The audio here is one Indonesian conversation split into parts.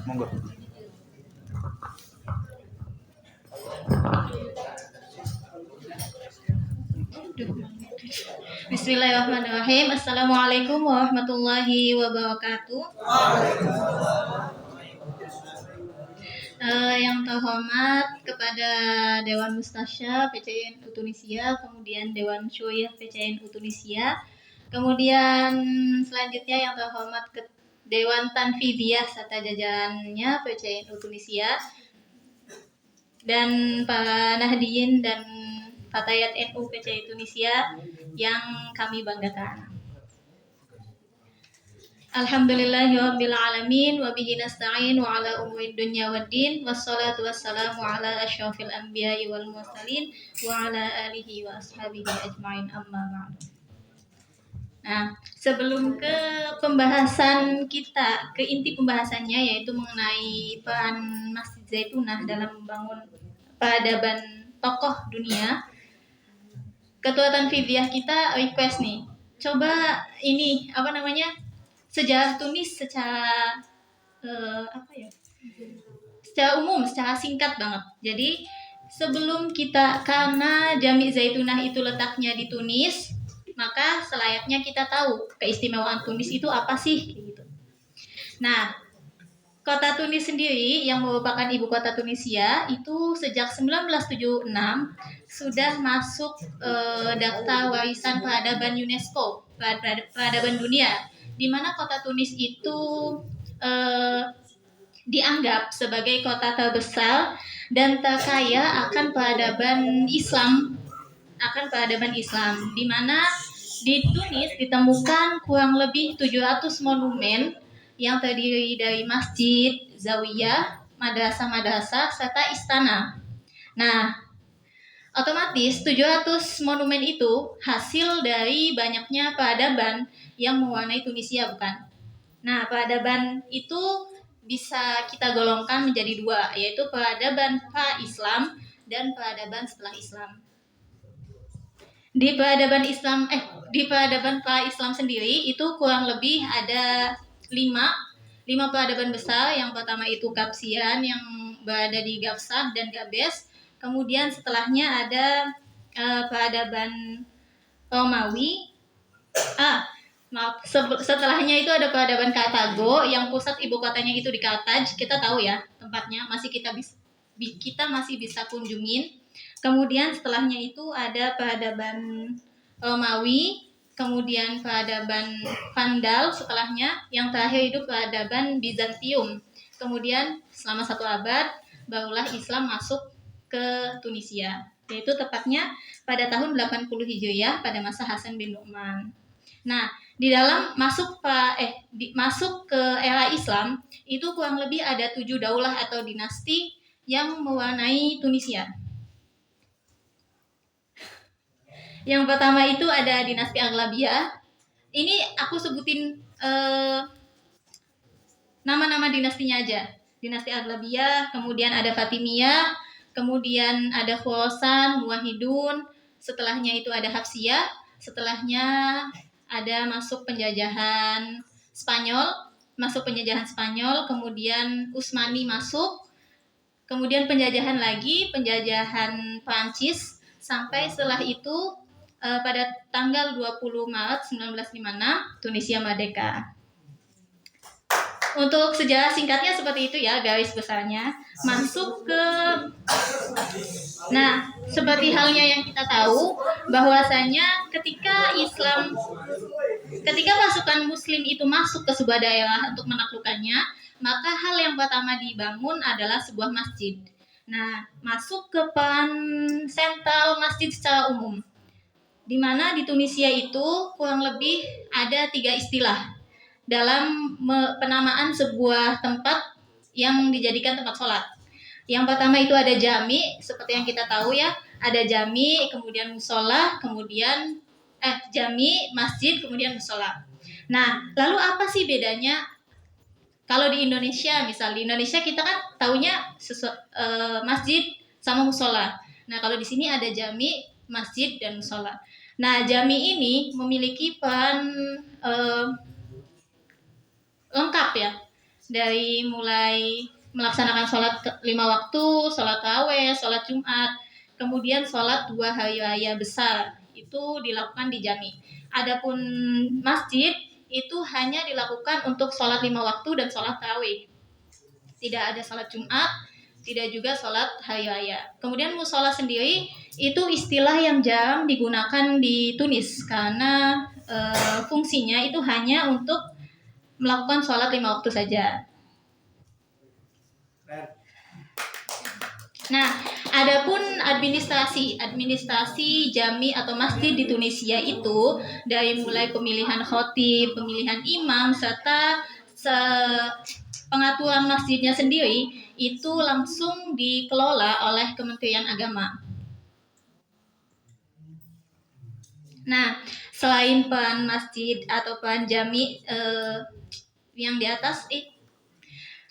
Monggo. Bismillahirrahmanirrahim. Assalamualaikum warahmatullahi wabarakatuh. Yang terhormat kepada Dewan Mustasya PCNU Tunisia, kemudian Dewan Syuriah PCNU Tunisia, kemudian selanjutnya yang terhormat ke Dewan Tanfidiyah serta jajarannya PCNU Tunisia, dan para nahdiyin dan fatayat NU PCNU Tunisia yang kami banggakan. Alhamdulillahirabbil alamin wa bihi nasta'in wa ala umuri dunya waddin wassalatu wassalamu ala asyrafil anbiya'i wal mursalin wa ala alihi wa ashabihi ajmain amma ba'du. Nah, sebelum ke pembahasan kita, ke inti pembahasannya yaitu mengenai peran Masjid Zaitunah dalam membangun peradaban tokoh dunia, Ketua Tanfidiyah kita request nih, coba ini sejarah Tunis secara secara umum, secara singkat banget. Jadi sebelum kita, karena Jami' Zaitunah itu letaknya di Tunis, maka selayaknya kita tahu keistimewaan Tunis itu apa sih gitu. Nah, kota Tunis sendiri yang merupakan ibu kota Tunisia itu sejak 1976 sudah masuk daftar warisan peradaban UNESCO, peradaban dunia, di mana kota Tunis itu dianggap sebagai kota terbesar dan terkaya akan peradaban Islam, di mana di Tunis ditemukan kurang lebih 700 monumen yang terdiri dari masjid, zawiyah, madrasah-madrasah, serta istana. Nah, otomatis 700 monumen itu hasil dari banyaknya peradaban yang mewarnai Tunisia, bukan? Nah, peradaban itu bisa kita golongkan menjadi dua, yaitu peradaban pra-Islam dan peradaban setelah Islam. Di peradaban pra-Islam sendiri itu kurang lebih ada 5 peradaban besar. Yang pertama itu Kapsian yang berada di Gafsah dan Gabes. Kemudian setelahnya ada peradaban Romawi. Setelahnya itu ada peradaban Kartago yang pusat ibu kotanya itu di Kartaj. Kita tahu ya tempatnya, kita masih bisa kunjungin. Kemudian setelahnya itu ada peradaban Romawi, kemudian peradaban Vandal setelahnya, yang terakhir itu peradaban Bizantium. Kemudian selama 1 abad barulah Islam masuk ke Tunisia, yaitu tepatnya pada tahun 80 Hijriah pada masa Hasan bin Nu'man. Nah, di dalam masuk ke era Islam itu kurang lebih ada 7 daulah atau dinasti yang mewarnai Tunisia. Yang pertama itu ada dinasti Aghlabiyah. Ini aku sebutin nama-nama dinastinya aja. Dinasti Aghlabiyah, kemudian ada Fatimiyah, kemudian ada Khurasan, Muwahhidun, setelahnya itu ada Hafsiyah, setelahnya ada masuk penjajahan Spanyol, kemudian Utsmani masuk, kemudian penjajahan Prancis, sampai setelah itu pada tanggal 20 Maret 1956 Tunisia merdeka. Untuk sejarah singkatnya seperti itu ya, garis besarnya. Nah, seperti halnya yang kita tahu bahwasanya ketika pasukan Muslim itu masuk ke sebuah daerah untuk menaklukkannya, maka hal yang pertama dibangun adalah sebuah masjid. Nah, masuk ke peran sentral masjid secara umum, di mana di Tunisia itu kurang lebih ada 3 istilah dalam penamaan sebuah tempat yang dijadikan tempat sholat. Yang pertama itu ada jami, seperti yang kita tahu ya, ada jami, kemudian musola, kemudian jami, masjid, kemudian musola. Nah, lalu apa sih bedanya? Kalau di Indonesia, misal di Indonesia kita kan taunya masjid sama musola. Nah, kalau di sini ada jami, masjid, dan musola. Nah, jami ini memiliki peran lengkap ya. Dari mulai melaksanakan sholat 5 waktu, sholat tarawih, sholat Jumat, kemudian sholat 2 hari raya besar itu dilakukan di jami. Adapun masjid itu hanya dilakukan untuk sholat 5 waktu dan sholat tarawih. Tidak ada sholat Jumat, tidak juga sholat hari raya. Kemudian musola sendiri itu istilah yang jarang digunakan di Tunis karena fungsinya itu hanya untuk melakukan sholat 5 waktu saja. Nah, adapun administrasi jami atau masjid di Tunisia itu dari mulai pemilihan khotib, pemilihan imam, serta pengaturan masjidnya sendiri itu langsung dikelola oleh Kementerian Agama. Nah, selain peran masjid atau peran jami yang di atas,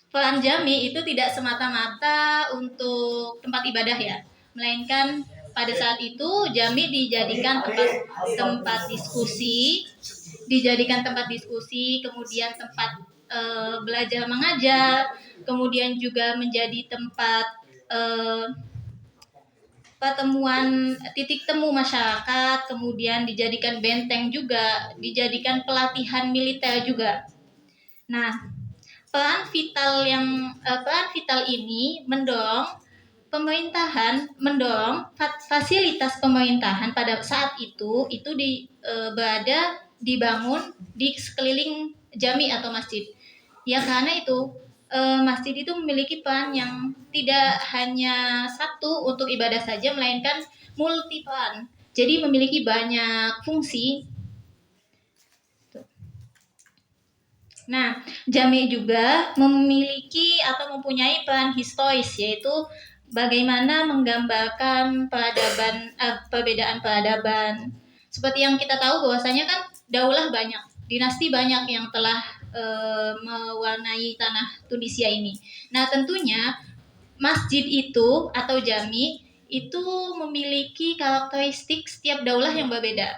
peran jami itu tidak semata-mata untuk tempat ibadah ya, melainkan pada saat itu jami dijadikan tempat diskusi, kemudian tempat belajar mengajar, kemudian juga menjadi tempat pertemuan titik temu masyarakat, kemudian dijadikan benteng juga, dijadikan pelatihan militer juga. Nah, peran vital ini mendorong fasilitas pemerintahan pada saat itu dibangun di sekeliling jami atau masjid. Ya karena itu masjid itu memiliki peran yang tidak hanya satu untuk ibadah saja, melainkan multi peran. Jadi memiliki banyak fungsi. Nah, jami juga memiliki atau mempunyai peran historis, yaitu bagaimana menggambarkan perbedaan peradaban. Seperti yang kita tahu bahwasanya kan daulah banyak, dinasti banyak yang telah mewarnai tanah Tunisia ini. Nah, tentunya masjid itu atau jami itu memiliki karakteristik setiap daulah yang berbeda.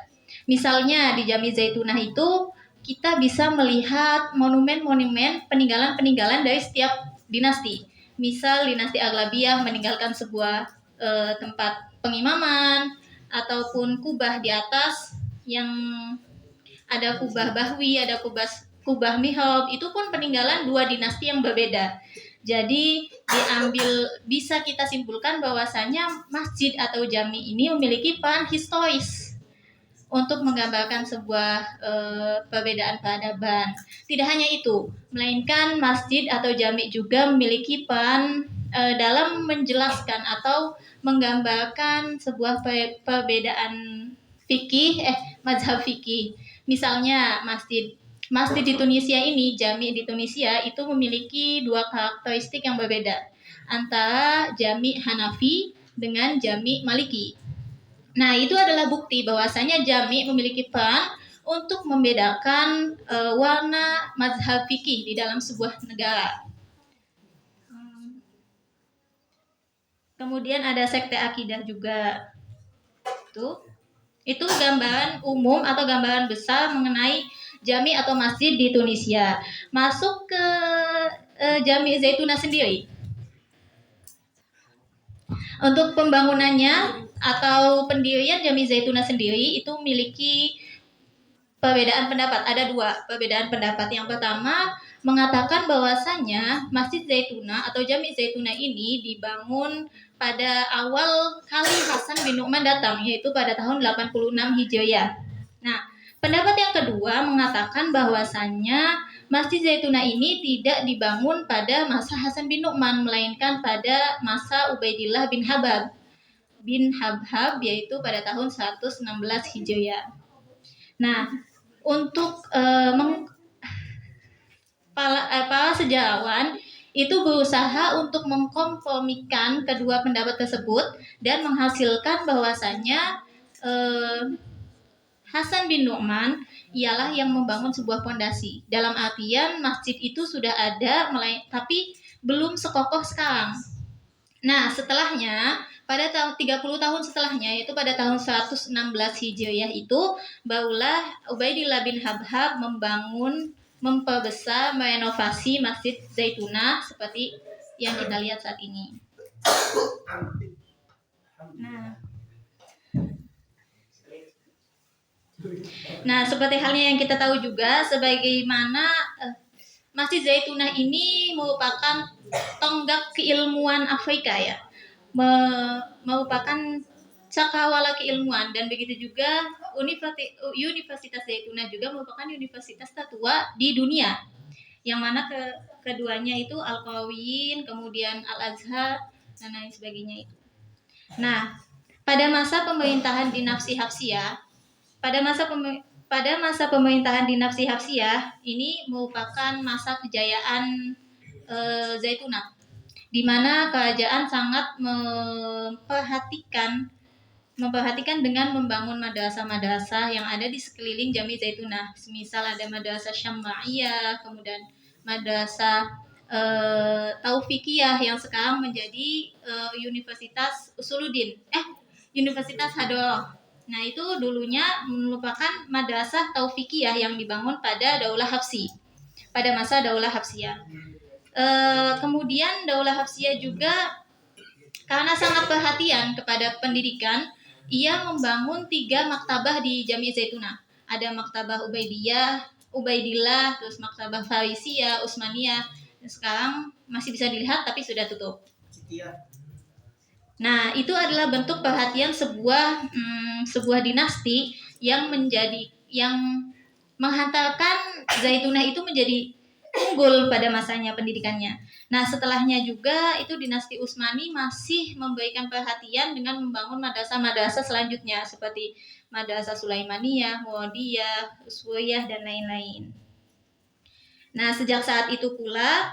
Misalnya di Jami Zaitunah itu kita bisa melihat monumen-monumen peninggalan-peninggalan dari setiap dinasti. Misal dinasti Aghlabiyah meninggalkan sebuah tempat pengimaman ataupun kubah di atas yang ada kubah Bahwi, ada kubah Mihrab, itu pun peninggalan dua dinasti yang berbeda. Jadi bisa kita simpulkan bahwasanya masjid atau jami ini memiliki peran historis untuk menggambarkan sebuah perbedaan peradaban. Tidak hanya itu, melainkan masjid atau jami juga memiliki peran dalam menjelaskan atau menggambarkan sebuah perbedaan mazhab fikih. Misalnya masjid di Tunisia ini, jami di Tunisia itu memiliki dua karakteristik yang berbeda antara jami Hanafi dengan jami Maliki. Nah, itu adalah bukti bahwasanya jami memiliki peran untuk membedakan warna mazhab fikih di dalam sebuah negara. Kemudian ada sekte akidah juga. Itu gambaran umum atau gambaran besar mengenai jami atau masjid di Tunisia. Masuk ke Jami Zaitunah sendiri. Untuk pembangunannya atau pendirian Jami Zaitunah sendiri itu memiliki perbedaan pendapat. Ada dua perbedaan pendapat. Yang pertama mengatakan bahwasanya Masjid Zaitunah atau Jami Zaitunah ini dibangun pada awal kali Hasan bin Nu'man datang, yaitu pada tahun 86 Hijriah. Nah, pendapat yang kedua mengatakan bahwasanya Masjid Zaitunah ini tidak dibangun pada masa Hasan bin Nu'man, melainkan pada masa Ubaidillah bin Habhab, yaitu pada tahun 116 Hijriah. Nah, untuk para sejarawan itu berusaha untuk mengkompromikan kedua pendapat tersebut dan menghasilkan bahwasanya Hasan bin Nu'man ialah yang membangun sebuah pondasi. Dalam artian masjid itu sudah ada, tapi belum sekokoh sekarang. Nah, setelahnya pada tahun 30 tahun setelahnya, yaitu pada tahun 116 Hijriah itu, barulah Ubaidillah bin Habhab membangun memperbesar, merenovasi Masjid Zaitunah seperti yang kita lihat saat ini. Nah, seperti halnya yang kita tahu juga, sebagaimana Masjid Zaitunah ini merupakan tonggak keilmuan Afrika ya, merupakan cakrawala keilmuan, dan begitu juga Universitas Zaitunah juga merupakan universitas tertua di dunia, yang mana keduanya itu Al-Qarawiyyin, kemudian Al-Azhar dan lain sebagainya itu. Nah, pada masa pemerintahan dinasti Hafsiyah, pada masa pemerintahan dinasti Hafsiyah ini merupakan masa kejayaan Zaitunah, di mana kerajaan sangat memperhatikan dengan membangun madrasah-madrasah yang ada di sekeliling Jami Zaitunah. Semisal ada madrasah Syama'iyah, kemudian madrasah Taufikiyah yang sekarang menjadi Universitas Universitas Hadoh. Nah, itu dulunya merupakan madrasah Taufikiyah yang dibangun pada Daulah Hafsi, pada masa Daulah Hafsiyah. Kemudian Daulah Hafsiyah juga karena sangat perhatian kepada pendidikan, ia membangun 3 maktabah di Jami Zaitunah. Ada maktabah Ubaidillah, terus maktabah Farisiyah, Utsmaniyah. Sekarang masih bisa dilihat tapi sudah tutup. Nah, itu adalah bentuk perhatian sebuah dinasti yang menghantarkan Zaitunah itu menjadi unggul pada masanya pendidikannya. Nah, setelahnya juga itu dinasti Utsmani masih memberikan perhatian dengan membangun madrasah-madrasah selanjutnya seperti Madrasah Sulaimaniyah, Muadiyah, Uswiyah dan lain-lain. Nah, sejak saat itu pula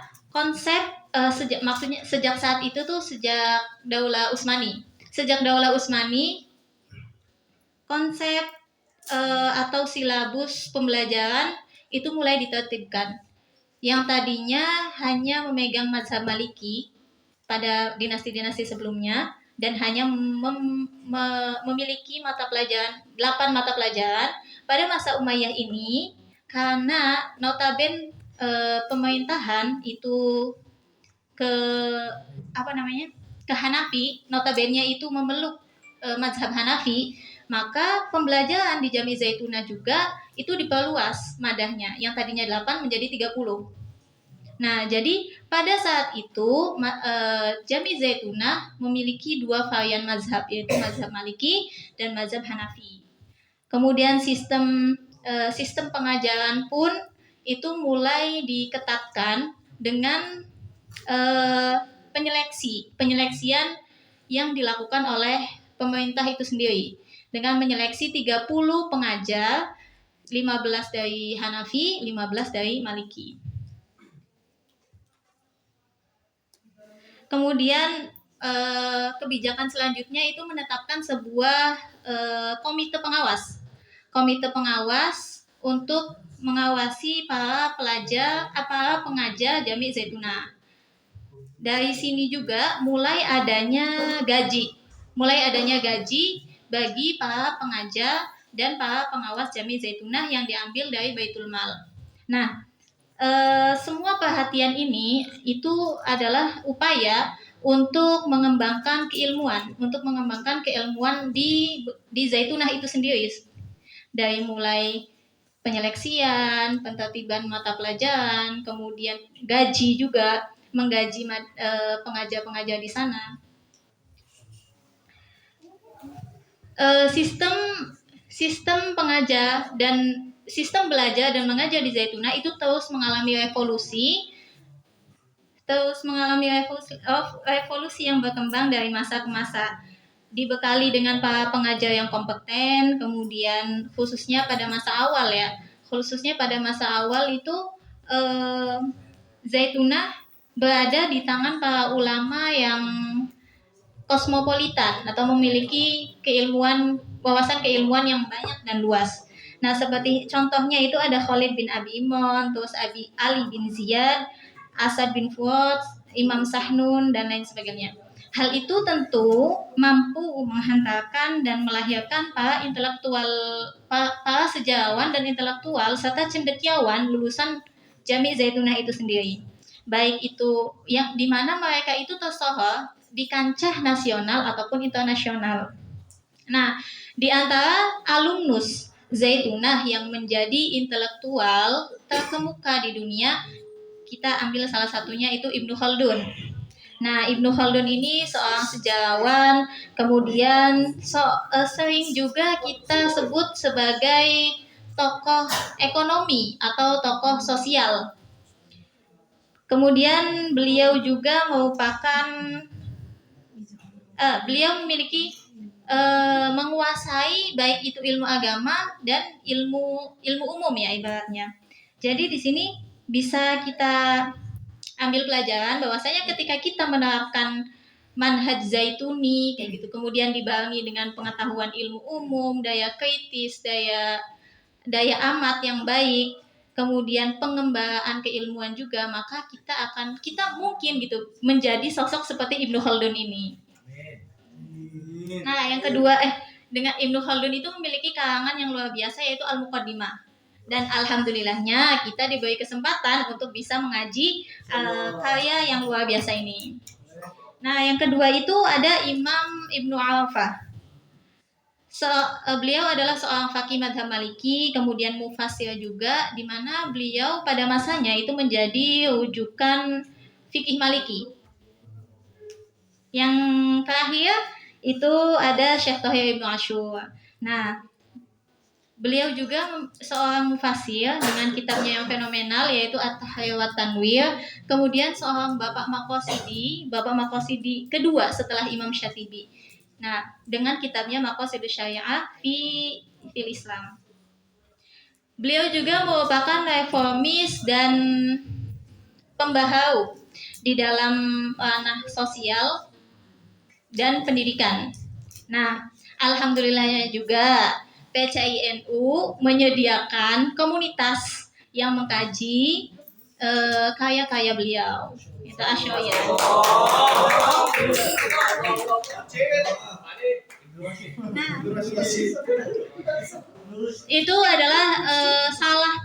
sejak saat itu tuh sejak Daulah Utsmani. Sejak Daulah Utsmani konsep atau silabus pembelajaran itu mulai ditertibkan. Yang tadinya hanya memegang mazhab Maliki pada dinasti-dinasti sebelumnya dan hanya memiliki 8 mata pelajaran pada masa Umayyah ini, karena notaben pemerintahan itu ke Hanafi, notabennya itu memeluk mazhab Hanafi, maka pembelajaran di Jami Zaitunah juga itu diperluas madahnya, yang tadinya 8 menjadi 30. Nah, jadi pada saat itu Jami Zaitunah memiliki 2 varian mazhab, yaitu mazhab Maliki dan mazhab Hanafi. Kemudian sistem pengajaran pun itu mulai diketatkan dengan penyeleksian yang dilakukan oleh pemerintah itu sendiri, dengan menyeleksi 30 pengajar, 15 dari Hanafi, 15 dari Maliki. Kemudian kebijakan selanjutnya itu menetapkan sebuah komite pengawas. Komite pengawas untuk mengawasi para pengajar Jami Zaitunah. Dari sini juga mulai adanya gaji bagi para pengajar dan para pengawas Jami Zaitunah yang diambil dari Baitul Mal. Nah, semua perhatian ini itu adalah upaya untuk mengembangkan keilmuan di Zaitunah itu sendiri, dari mulai penyeleksian, pentertiban mata pelajaran, kemudian gaji juga, menggaji pengajar-pengajar di sana. Sistem pengajar dan sistem belajar dan mengajar di Zaitunah itu terus mengalami revolusi yang berkembang dari masa ke masa, dibekali dengan para pengajar yang kompeten. Kemudian khususnya pada masa awal itu Zaitunah berada di tangan para ulama yang kosmopolitan atau memiliki wawasan keilmuan yang banyak dan luas. Nah, seperti contohnya itu ada Khalid bin Abi Imran, terus Ali bin Ziyad, Asad bin Fuad, Imam Sahnun dan lain sebagainya. Hal itu tentu mampu menghantarkan dan melahirkan para sejarawan dan intelektual serta cendekiawan lulusan Jami Zaitunah itu sendiri. Baik itu yang dimana mereka itu tersohor di kancah nasional ataupun internasional. Nah, di antara alumnus Zaitunah yang menjadi intelektual terkemuka di dunia, kita ambil salah satunya itu Ibnu Khaldun. Nah, Ibnu Khaldun ini seorang sejarawan, kemudian sering juga kita sebut sebagai tokoh ekonomi atau tokoh sosial. Kemudian beliau juga merupakan beliau memiliki menguasai baik itu ilmu agama dan ilmu umum ya ibaratnya. Jadi di sini bisa kita ambil pelajaran bahwasanya ketika kita menerapkan manhaj Zaituni kayak gitu, kemudian dibarengi dengan pengetahuan ilmu umum, daya kritis, daya amat yang baik, kemudian pengembaraan keilmuan juga, maka kita mungkin gitu menjadi sosok seperti Ibnu Khaldun ini. Nah, yang kedua dengan Ibnu Khaldun itu memiliki karangan yang luar biasa yaitu Al-Muqaddimah. Dan alhamdulillahnya kita diberi kesempatan untuk bisa mengaji karya yang luar biasa ini. Nah, yang kedua itu ada Imam Ibnu Arafah. Beliau adalah seorang faqih madhab Maliki, kemudian mufassir juga, di mana beliau pada masanya itu menjadi rujukan fikih Maliki. Yang terakhir itu ada Syekh Thahir Ibnu Asyur. Nah, beliau juga seorang mufassir dengan kitabnya yang fenomenal yaitu At-Tahrir wa Tanwir. Kemudian seorang Bapak Maqasidi kedua setelah Imam Syatibi. Nah, dengan kitabnya Maqasidus Syariah fil Islam. Beliau juga merupakan reformis dan pembaharu di dalam ranah sosial dan pendidikan. Nah, alhamdulillahnya juga PCINU menyediakan komunitas yang mengkaji karya-karya beliau. Itu Asyoya. Nah, itu adalah salah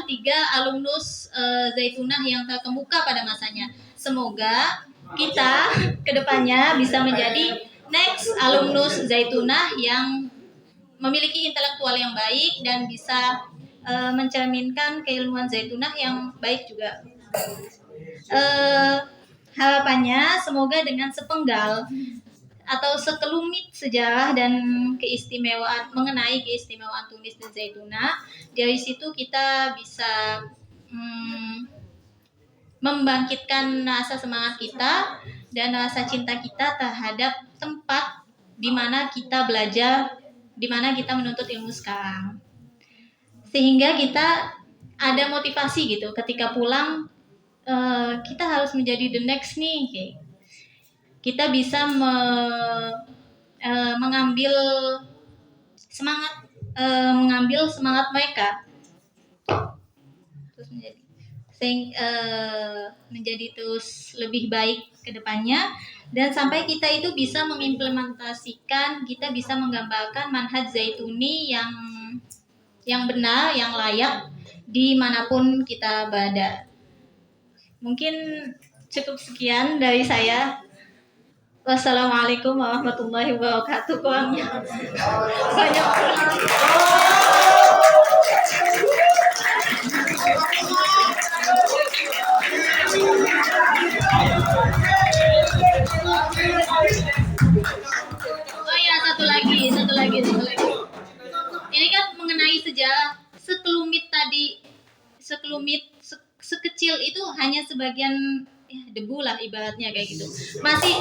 tiga alumnus Zaitunah yang terkemuka pada masanya. Semoga kita kedepannya bisa menjadi next alumnus Zaitunah yang memiliki intelektual yang baik dan bisa mencerminkan keilmuan Zaitunah yang baik juga. Harapannya semoga dengan sepenggal atau sekelumit sejarah dan keistimewaan mengenai keistimewaan Tunis dan Zaitunah, dari situ kita bisa membangkitkan rasa semangat kita dan rasa cinta kita terhadap tempat di mana kita belajar, di mana kita menuntut ilmu sekarang. Sehingga kita ada motivasi gitu ketika pulang, kita harus menjadi the next nih. Kita bisa mengambil semangat mereka terus menjadi terus lebih baik ke depannya, dan sampai kita itu bisa mengimplementasikan, kita bisa menggambarkan manhaj Zaituni yang benar, yang layak dimanapun kita berada. Mungkin cukup sekian dari saya. Wassalamualaikum warahmatullahi wabarakatuh. Kurangnya banyak. Oh ya, satu lagi. Ini kan mengenai sejarah sekecil itu hanya sebagian debu lah ibaratnya kayak gitu. Masih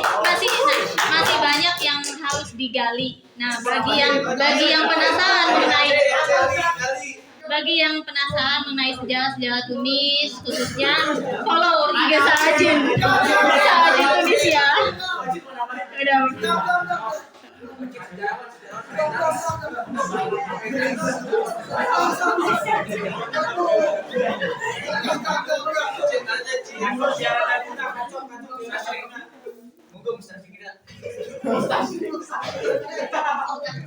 banyak yang harus digali. Nah, bagi yang penasaran mengenai sejarah Tunis, khususnya follow IG Sajin Tunis ya. Udah.